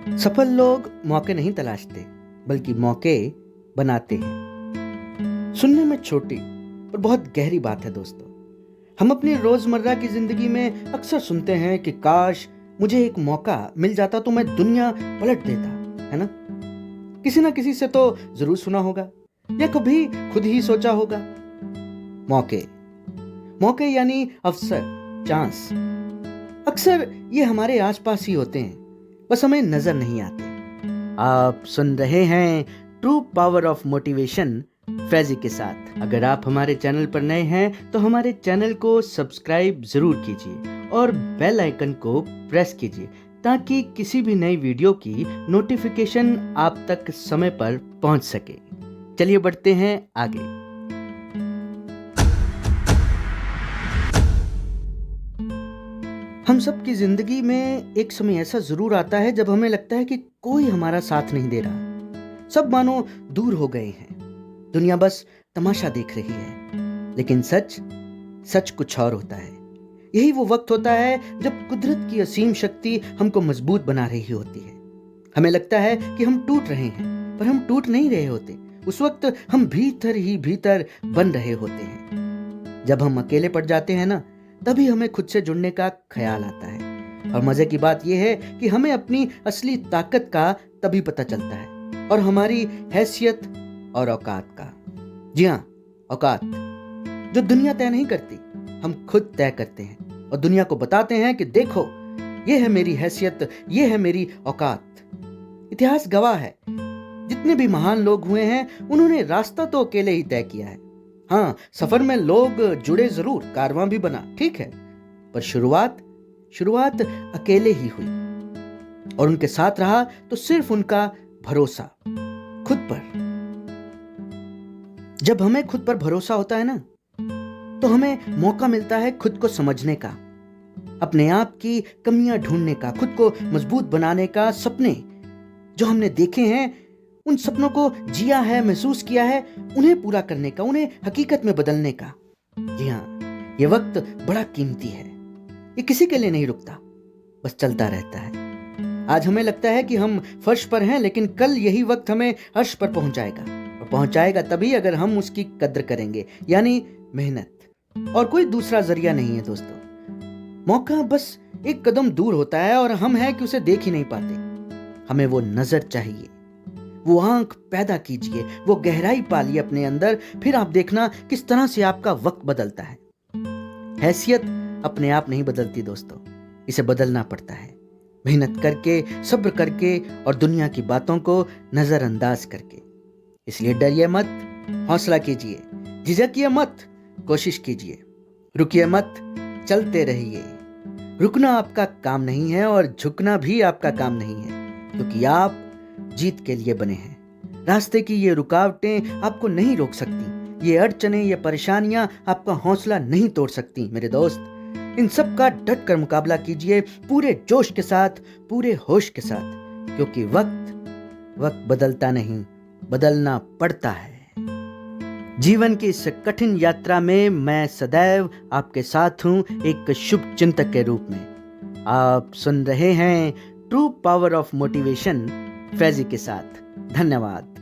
सफल लोग मौके नहीं तलाशते, बल्कि मौके बनाते हैं। सुनने में छोटी पर बहुत गहरी बात है दोस्तों। हम अपनी रोजमर्रा की जिंदगी में अक्सर सुनते हैं कि काश मुझे एक मौका मिल जाता तो मैं दुनिया पलट देता, है ना? किसी ना किसी से तो जरूर सुना होगा या कभी खुद ही सोचा होगा। मौके मौके यानी अवसर, चांस। अक्सर ये हमारे आसपास ही होते हैं, बस हमें नजर नहीं आते। आप सुन रहे हैं true power of motivation Faizi के साथ। अगर आप हमारे चैनल पर नए हैं तो हमारे चैनल को सब्सक्राइब जरूर कीजिए और बेल आइकन को प्रेस कीजिए ताकि किसी भी नई वीडियो की नोटिफिकेशन आप तक समय पर पहुंच सके। चलिए बढ़ते हैं आगे। हम सब की जिंदगी में एक समय ऐसा जरूर आता है जब हमें लगता है कि कोई हमारा साथ नहीं दे रहा। सब मानो दूर हो गए हैं, दुनिया बस तमाशा देख रही है। लेकिन सच कुछ और होता है। यही वो वक्त होता है जब कुदरत की असीम शक्ति हमको मजबूत बना रही होती है। हमें लगता है कि हम टूट रहे हैं, पर हम टूट नहीं रहे होते। उस वक्त हम भीतर ही भीतर बन रहे होते हैं। जब हम अकेले पड़ जाते हैं ना, तभी हमें खुद से जुड़ने का ख्याल आता है। और मजे की बात यह है कि हमें अपनी असली ताकत का तभी पता चलता है, और हमारी हैसियत और औकात का। जी हाँ, औकात जो दुनिया तय नहीं करती, हम खुद तय करते हैं और दुनिया को बताते हैं कि देखो, ये है मेरी हैसियत, ये है मेरी औकात। इतिहास गवाह है, जितने भी महान लोग हुए हैं उन्होंने रास्ता तो अकेले ही तय किया है। हाँ, सफर में लोग जुड़े जरूर, कारवां भी बना, ठीक है, पर शुरुआत अकेले ही हुई। और उनके साथ रहा तो सिर्फ उनका भरोसा खुद पर। जब हमें खुद पर भरोसा होता है ना, तो हमें मौका मिलता है खुद को समझने का, अपने आप की कमियां ढूंढने का, खुद को मजबूत बनाने का। सपने जो हमने देखे हैं, उन सपनों को जिया है, महसूस किया है, उन्हें पूरा करने का, उन्हें हकीकत में बदलने का। जी हाँ, ये वक्त बड़ा कीमती है। ये किसी के लिए नहीं रुकता, बस चलता रहता है। आज हमें लगता है कि हम फर्श पर हैं, लेकिन कल यही वक्त हमें अर्श पर पहुंचाएगा। और पहुंचाएगा तभी अगर हम उसकी कद्र करेंगे, यानी मेहनत। और कोई दूसरा जरिया नहीं है दोस्तों। मौका बस एक कदम दूर होता है और हम हैं कि उसे देख ही नहीं पाते। हमें वो नजर चाहिए, वो आंख पैदा कीजिए, वो गहराई पालिए अपने अंदर। फिर आप देखना किस तरह से आपका वक्त बदलता है। हैसियत अपने आप नहीं बदलती दोस्तों, इसे बदलना पड़ता है, मेहनत करके, सब्र करके और दुनिया की बातों को नजरअंदाज करके। इसलिए डरिए मत, हौसला कीजिए, झिझकिए मत, कोशिश कीजिए, रुकिए मत, चलते रहिए। रुकना आपका काम नहीं है और झुकना भी आपका काम नहीं है, क्योंकि आप जीत के लिए बने हैं। रास्ते की ये रुकावटें आपको नहीं रोक सकती, ये अड़चनें, ये परेशानियां आपका हौसला नहीं तोड़ सकती मेरे दोस्त। इन सब का डट कर मुकाबला कीजिए, पूरे जोश के साथ, पूरे होश के साथ, क्योंकि वक्त बदलता नहीं, बदलना पड़ता है। जीवन की इस कठिन यात्रा में मैं सदैव आपके साथ हूं, एक शुभ चिंतक के रूप में। आप सुन रहे हैं true power of motivation Faizi के साथ। धन्यवाद।